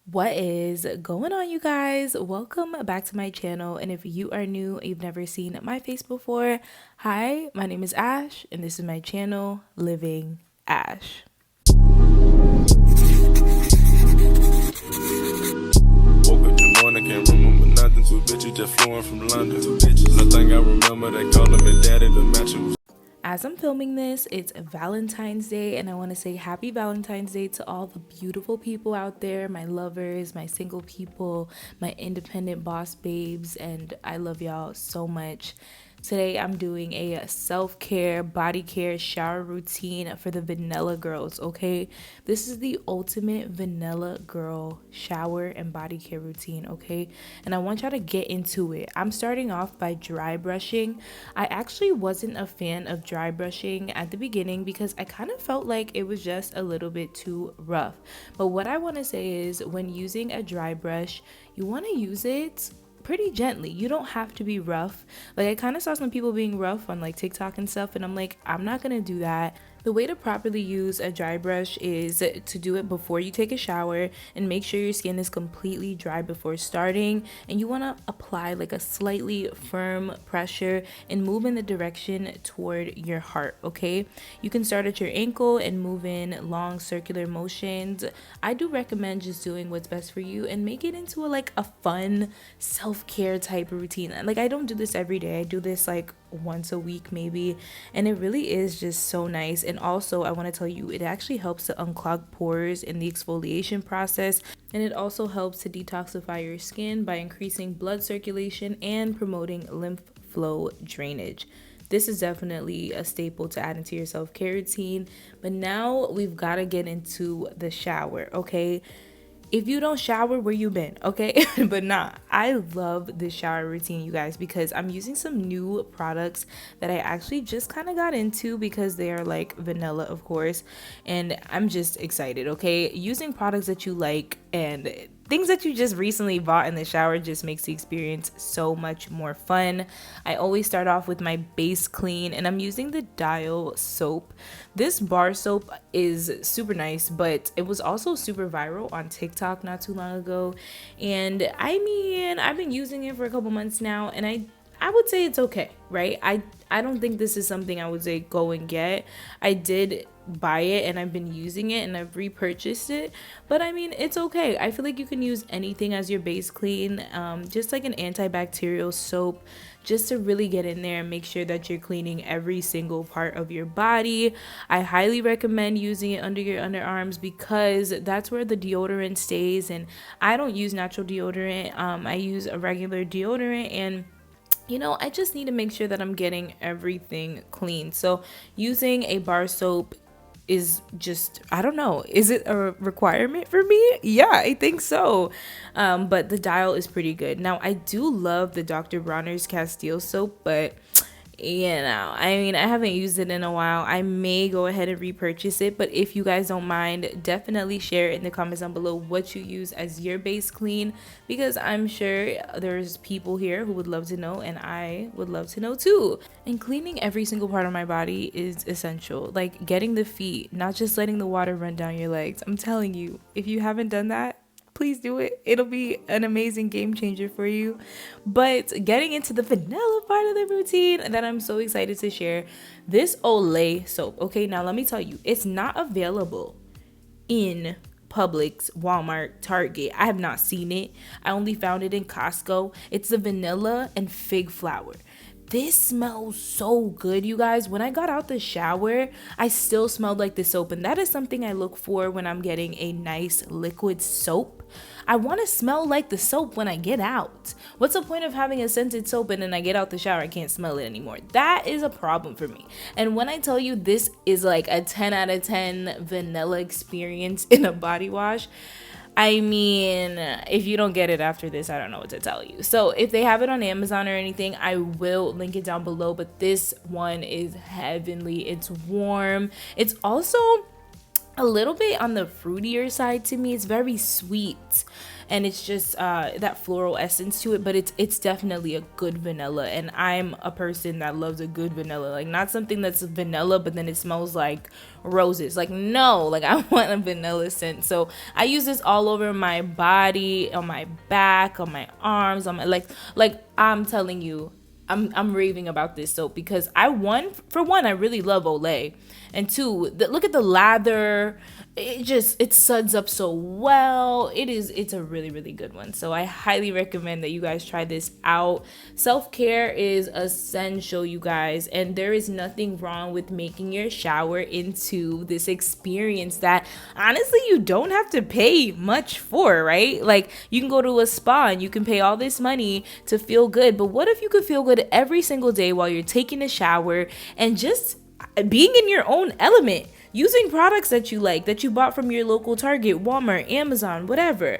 What is going on, you guys? Welcome back to my channel. And if you are new, you've never seen my face before, hi, my name is Ash, and this is my channel, Living Ash. Woke up the morning, can't remember nothing. Two bitches just flew in from London. Nothing I remember, they called me daddy, the matching was. As I'm filming this, it's Valentine's Day, and I want to say happy Valentine's Day to all the beautiful people out there, my lovers, my single people, my independent boss babes, and I love y'all so much. Today I'm doing a self-care, body care shower routine for the vanilla girls, okay? This is the ultimate vanilla girl shower and body care routine, okay? And I want y'all to get into it. I'm starting off by dry brushing. I actually wasn't a fan of dry brushing at the beginning because I kind of felt like it was just a little bit too rough. But what I want to say is when using a dry brush, you want to use it pretty gently. You don't have to be rough. Like, I kind of saw some people being rough on like TikTok and stuff, and I'm like, I'm not gonna do that. The way to properly use a dry brush is to do it before you take a shower and make sure your skin is completely dry before starting, and you want to apply like a slightly firm pressure and move in the direction toward your heart, okay? You can start at your ankle and move in long circular motions. I do recommend just doing what's best for you and make it into a fun self-care type of routine. Like, I don't do this every day. I do this like once a week maybe, and it really is just so nice. And also, I want to tell you, it actually helps to unclog pores in the exfoliation process, and it also helps to detoxify your skin by increasing blood circulation and promoting lymph flow drainage. This is definitely a staple to add into your self-care routine. But now we've got to get into the shower, okay? If you don't shower, where you been, okay? But nah, I love this shower routine, you guys, because I'm using some new products that I actually just kind of got into because they are like vanilla, of course, and I'm just excited, okay? Using products that you like and things that you just recently bought in the shower just makes the experience so much more fun. I always start off with my base clean, and I'm using the Dial soap. This bar soap is super nice, but it was also super viral on TikTok not too long ago. And I mean, I've been using it for a couple months now, and I would say it's okay, right? I don't think this is something I would say go and get. I did buy it and I've been using it and I've repurchased it, but I mean, it's okay. I feel like you can use anything as your base clean, just like an antibacterial soap, just to really get in there and make sure that you're cleaning every single part of your body. I highly recommend using it under your underarms because that's where the deodorant stays, and I don't use natural deodorant. I use a regular deodorant, and I just need to make sure that I'm getting everything clean. So using a bar soap is just, I don't know, is it a requirement for me? Yeah, I think so. But the Dial is pretty good. Now, I do love the Dr. Bronner's Castile soap, but I mean, I haven't used it in a while. I may go ahead and repurchase it, but if you guys don't mind, definitely share in the comments down below what you use as your base clean, because I'm sure there's people here who would love to know, and I would love to know too. And cleaning every single part of my body is essential, like getting the feet, not just letting the water run down your legs. I'm telling you, if you haven't done that, please do it. It'll be an amazing game changer for you. But getting into the vanilla part of the routine that I'm so excited to share, this Olay soap. Okay, now let me tell you, it's not available in Publix, Walmart, Target. I have not seen it. I only found it in Costco. It's the vanilla and fig flower. This smells so good, you guys. When I got out the shower, I still smelled like the soap, and that is something I look for when I'm getting a nice liquid soap. I want to smell like the soap when I get out. What's the point of having a scented soap and then I get out the shower, I can't smell it anymore? That is a problem for me. And when I tell you this is like a 10 out of 10 vanilla experience in a body wash, I mean, if you don't get it after this, I don't know what to tell you. So if they have it on Amazon or anything, I will link it down below. But this one is heavenly. It's warm. It's also a little bit on the fruitier side to me. It's very sweet, and it's just that floral essence to it, but it's definitely a good vanilla, and I'm a person that loves a good vanilla. Like, not something that's vanilla but then it smells like roses. Like, no, like, I want a vanilla scent. So I use this all over my body, on my back, on my arms, on my like I'm telling you, I'm raving about this soap because I really love Olay, and two, look at the lather. It suds up so well. It's a really, really good one. So I highly recommend that you guys try this out. Self-care is essential, you guys, and there is nothing wrong with making your shower into this experience that honestly you don't have to pay much for, right? Like, you can go to a spa and you can pay all this money to feel good, but what if you could feel good every single day while you're taking a shower and just being in your own element, using products that you like, that you bought from your local Target, Walmart, Amazon, whatever.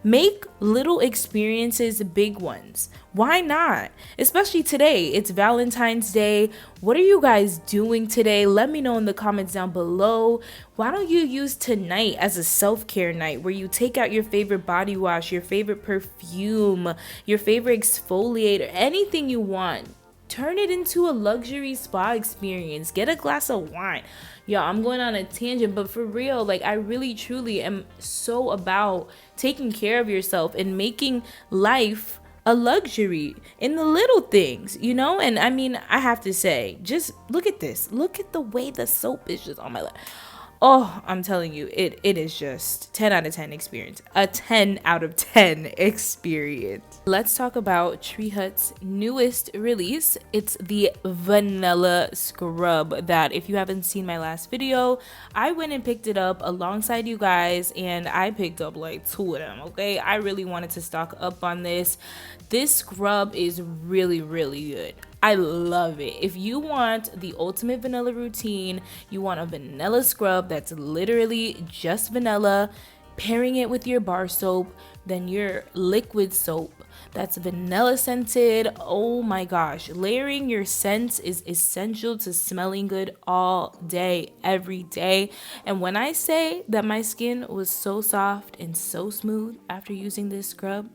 Make little experiences big ones. Why not? Especially today. It's Valentine's Day. What are you guys doing today? Let me know in the comments down below. Why don't you use tonight as a self-care night where you take out your favorite body wash, your favorite perfume, your favorite exfoliator, anything you want. Turn it into a luxury spa experience. Get a glass of wine. Yo, I'm going on a tangent, but for real, like, I really truly am so about taking care of yourself and making life a luxury in the little things, you know? And I mean, I have to say, just look at this. Look at the way the soap is just on my lip. Oh, I'm telling you, it is just 10 out of 10 experience. A 10 out of 10 experience. Let's talk about Tree Hut's newest release. It's the vanilla scrub that, if you haven't seen my last video, I went and picked it up alongside you guys, and I picked up like 2 of them, okay? I really wanted to stock up on this. This scrub is really, really good. I love it. If you want the ultimate vanilla routine, you want a vanilla scrub that's literally just vanilla, pairing it with your bar soap, then your liquid soap that's vanilla scented. Oh my gosh, layering your scents is essential to smelling good all day, every day. And when I say that my skin was so soft and so smooth after using this scrub,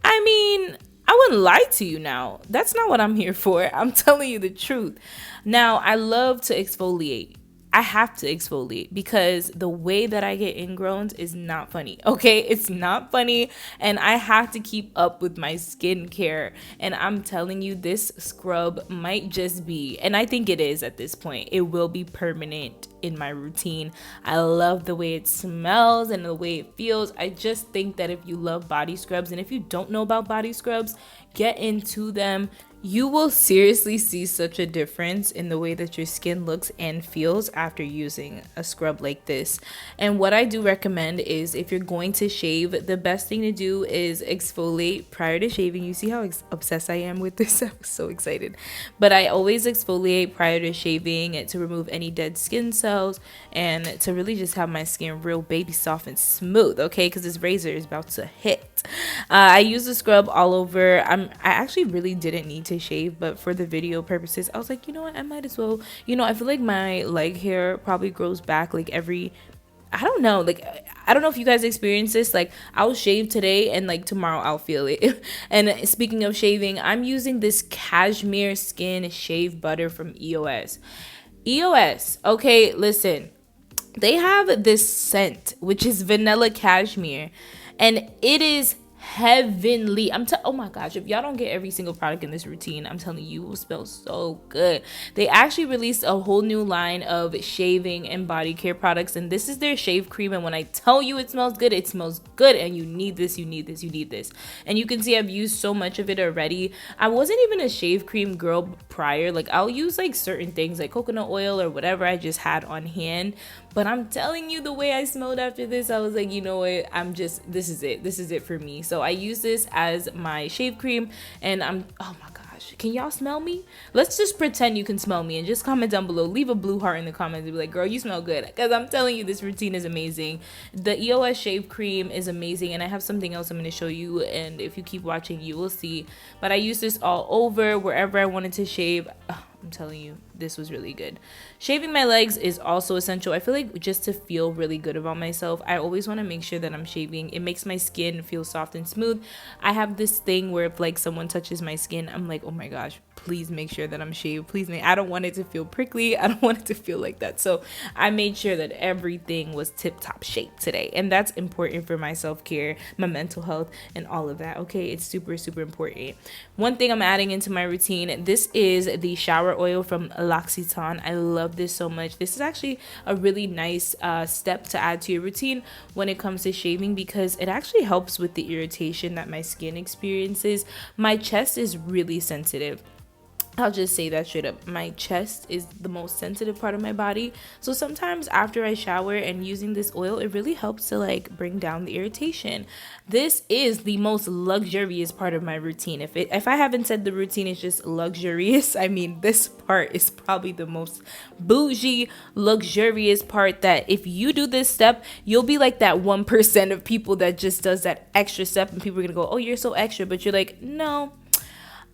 I mean, I wouldn't lie to you now. That's not what I'm here for. I'm telling you the truth. Now, I love to exfoliate. I have to exfoliate because the way that I get ingrowns is not funny, okay? It's not funny, and I have to keep up with my skincare. And I'm telling you, this scrub might just be, and I think it is at this point, it will be permanent in my routine. I love the way it smells and the way it feels. I just think that if you love body scrubs, and if you don't know about body scrubs, get into them. You will seriously see such a difference in the way that your skin looks and feels after using a scrub like this. And what I do recommend is, if you're going to shave, the best thing to do is exfoliate prior to shaving. You see how obsessed I am with this? I'm so excited. But I always exfoliate prior to shaving to remove any dead skin cells and to really just have my skin real baby soft and smooth, okay? Because this razor is about to hit. I use the scrub all over. I actually really didn't need to shave, but for the video purposes, I was like, you know what, I might as well. You know, I feel like my leg hair probably grows back like every, I don't know, like, I don't know if you guys experience this. Like, I'll shave today and like tomorrow I'll feel it. And speaking of shaving, I'm using this cashmere skin shave butter from EOS. Okay, listen, they have this scent which is vanilla cashmere, and it is heavenly. Oh my gosh, if y'all don't get every single product in this routine, I'm telling you, will smell so good. They actually released a whole new line of shaving and body care products, and this is their shave cream. And when I tell you it smells good, it smells good, and you need this. And you can see I've used so much of it already. I wasn't even a shave cream girl prior. Like, I'll use like certain things like coconut oil or whatever I just had on hand, but I'm telling you, the way I smelled after this, I was like, you know what, this is it for me. So I use this as my shave cream, and oh my gosh, can y'all smell me? Let's just pretend you can smell me and just comment down below. Leave a blue heart in the comments and be like, girl, you smell good, because I'm telling you, this routine is amazing. The EOS shave cream is amazing, and I have something else I'm going to show you, and if you keep watching, you will see. But I use this all over wherever I wanted to shave. I'm telling you, this was really good. Shaving my legs is also essential. I feel like just to feel really good about myself, I always want to make sure that I'm shaving. It makes my skin feel soft and smooth. I have this thing where if like someone touches my skin, I'm like, oh my gosh, please make sure that I'm shaved. I don't want it to feel prickly. I don't want it to feel like that. So I made sure that everything was tip top shape today. And that's important for my self-care, my mental health, and all of that. Okay, it's super, super important. One thing I'm adding into my routine, this is the shower oil from L'Occitane. I love this so much. This is actually a really nice step to add to your routine when it comes to shaving, because it actually helps with the irritation that my skin experiences. My chest is really sensitive. I'll just say that straight up. My chest is the most sensitive part of my body. So sometimes after I shower and using this oil, it really helps to like bring down the irritation. This is the most luxurious part of my routine. If I haven't said the routine is just luxurious, I mean, this part is probably the most bougie, luxurious part, that if you do this step, you'll be like that 1% of people that just does that extra step, and people are gonna go, oh, you're so extra, but you're like, no,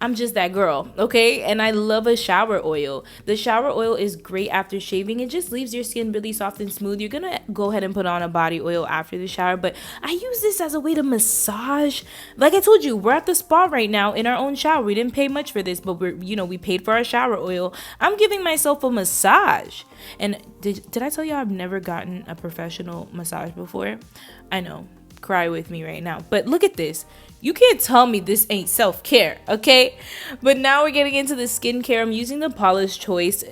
I'm just that girl, okay? And I love a shower oil. The shower oil is great after shaving. It just leaves your skin really soft and smooth. You're gonna go ahead and put on a body oil after the shower, but I use this as a way to massage. Like I told you, we're at the spa right now in our own shower. We didn't pay much for this, but we paid for our shower oil. I'm giving myself a massage. And did I tell you I've never gotten a professional massage before? I know. Cry with me right now. But look at this. You can't tell me this ain't self-care, okay? But now we're getting into the skincare. I'm using the Paula's Choice.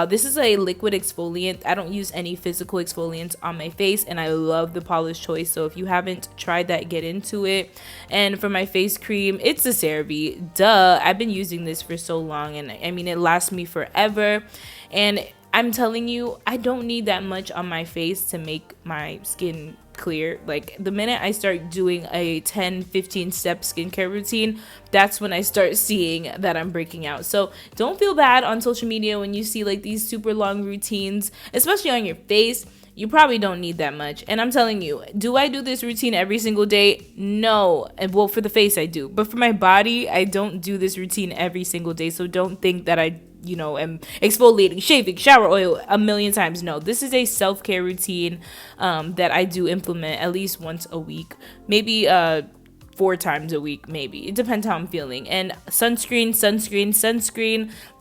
This is a liquid exfoliant. I don't use any physical exfoliants on my face, and I love the Paula's Choice. So if you haven't tried that, get into it. And for my face cream, it's a CeraVe. Duh, I've been using this for so long, and I mean, it lasts me forever. And I'm telling you, I don't need that much on my face to make my skin clear. Like the minute I start doing a 10-15 step skincare routine, that's when I start seeing that I'm breaking out. So don't feel bad on social media when you see like these super long routines, especially on your face. You probably don't need that much. And I'm telling you, do I do this routine every single day? No. And well, for the face I do, but for my body, I don't do this routine every single day. So don't think that I am exfoliating, shaving, shower oil a million times. No, this is a self-care routine that I do implement at least once a week, maybe 4 times a week, maybe. It depends how I'm feeling. And sunscreen.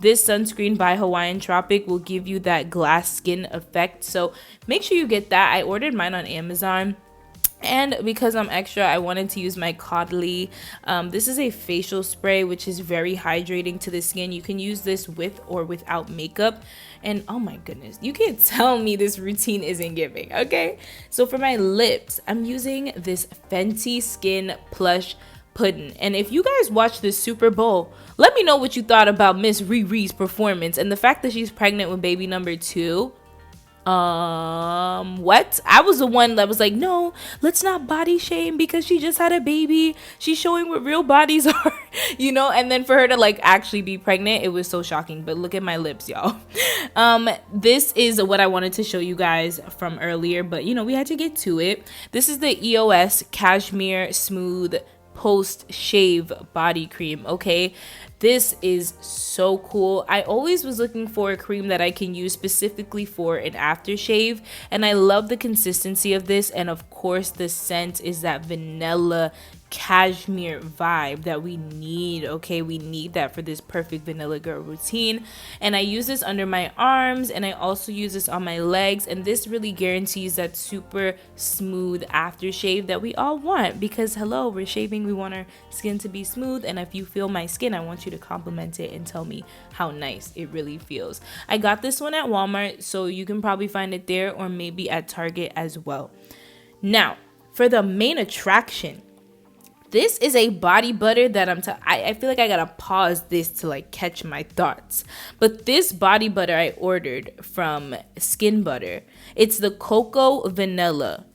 This sunscreen by Hawaiian Tropic will give you that glass skin effect. So make sure you get that. I ordered mine on Amazon. And because I'm extra, I wanted to use my Caudalie. This is a facial spray, which is very hydrating to the skin. You can use this with or without makeup. And oh my goodness, you can't tell me this routine isn't giving, okay? So for my lips, I'm using this Fenty Skin Plush Pudding. And if you guys watched the Super Bowl, let me know what you thought about Miss Riri's performance and the fact that she's pregnant with baby number 2. What? I was the one that was like, no, let's not body shame because she just had a baby. She's showing what real bodies are, and then for her to like actually be pregnant, it was so shocking. But look at my lips, y'all. This is what I wanted to show you guys from earlier, but we had to get to it. This is the EOS Cashmere Smooth Post Shave Body Cream, okay? This is so cool. I always was looking for a cream that I can use specifically for an aftershave, and I love the consistency of this, and of course the scent is that vanilla cashmere vibe that we need, okay? We need that for this perfect vanilla girl routine. And I use this under my arms, and I also use this on my legs, and this really guarantees that super smooth aftershave that we all want, because hello, we're shaving, we want our skin to be smooth, and if you feel my skin, I want you to compliment it and tell me how nice it really feels. I got this one at Walmart, so you can probably find it there or maybe at Target as well. Now, for the main attraction, this is a body butter that I feel like I gotta pause this to like catch my thoughts. But this body butter I ordered from Skin Butter. It's the Cocoa Vanilla.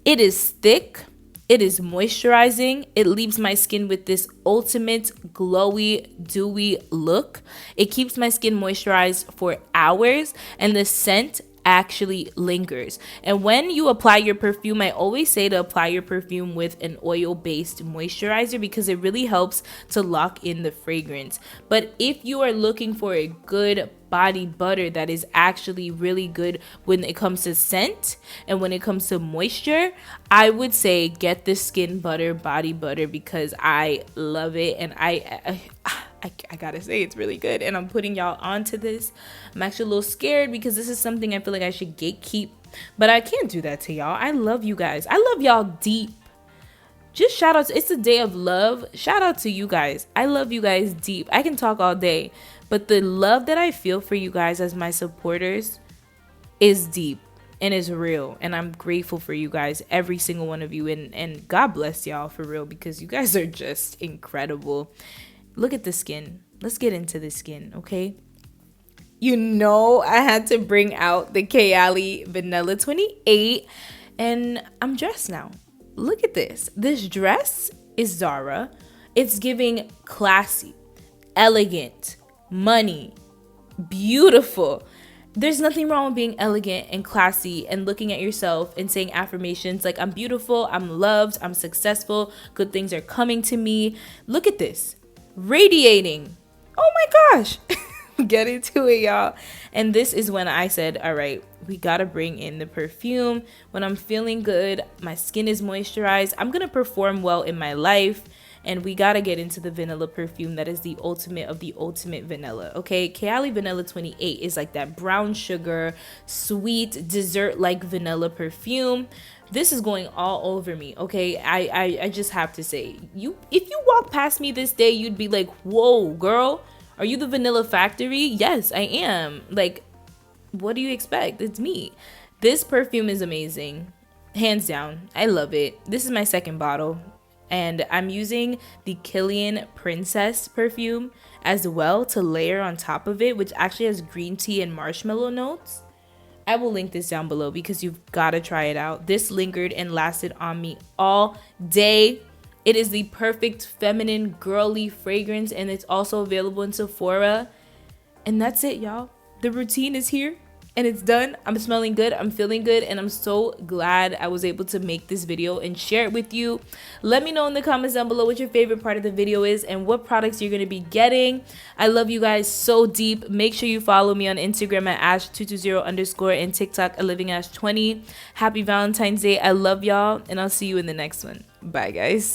It is thick. It is moisturizing. It leaves my skin with this ultimate glowy, dewy look. It keeps my skin moisturized for hours, and the scent actually lingers. And when you apply your perfume, I always say to apply your perfume with an oil-based moisturizer because it really helps to lock in the fragrance. But if you are looking for a good body butter that is actually really good when it comes to scent and when it comes to moisture, I would say get the Skin Butter body butter because I love it, and I gotta say it's really good, and I'm putting y'all onto this. I'm actually a little scared because this is something I feel like I should gatekeep, but I can't do that to y'all. I love you guys. I love y'all deep. Just shout out. It's a day of love. Shout out to you guys. I love you guys deep. I can talk all day, but the love that I feel for you guys as my supporters is deep and is real, and I'm grateful for you guys, every single one of you, and God bless y'all for real because you guys are just incredible. Look at the skin. Let's get into the skin, okay? You know I had to bring out the Kilian Vanilla 28, and I'm dressed now. Look at this. This dress is Zara. It's giving classy, elegant, money, beautiful. There's nothing wrong with being elegant and classy and looking at yourself and saying affirmations like, I'm beautiful, I'm loved, I'm successful, good things are coming to me. Look at this. Radiating. Oh my gosh. Get into it, y'all. And this is when I said, all right, we gotta bring in the perfume. When I'm feeling good, my skin is moisturized, I'm gonna perform well in my life, and we gotta get into the vanilla perfume that is the ultimate of the ultimate vanilla. Okay, Kilian Vanilla 28 is like that brown sugar, sweet, dessert-like vanilla perfume. This is going all over me, okay? I just have to say, if you walk past me this day, you'd be like, whoa, girl, are you the Vanilla Factory? Yes, I am. Like, what do you expect? It's me. This perfume is amazing. Hands down. I love it. This is my second bottle. And I'm using the Kilian Princess perfume as well to layer on top of it, which actually has green tea and marshmallow notes. I will link this down below because you've got to try it out. This lingered and lasted on me all day. It is the perfect feminine girly fragrance, and it's also available in Sephora. And that's it, y'all. The routine is here and it's done. I'm smelling good, I'm feeling good, and I'm so glad I was able to make this video and share it with you. Let me know in the comments down below what your favorite part of the video is and what products you're going to be getting. I love you guys so deep. Make sure you follow me on Instagram at ash220_ and TikTok at livingash20. Happy Valentine's Day. I love y'all, and I'll see you in the next one. Bye, guys.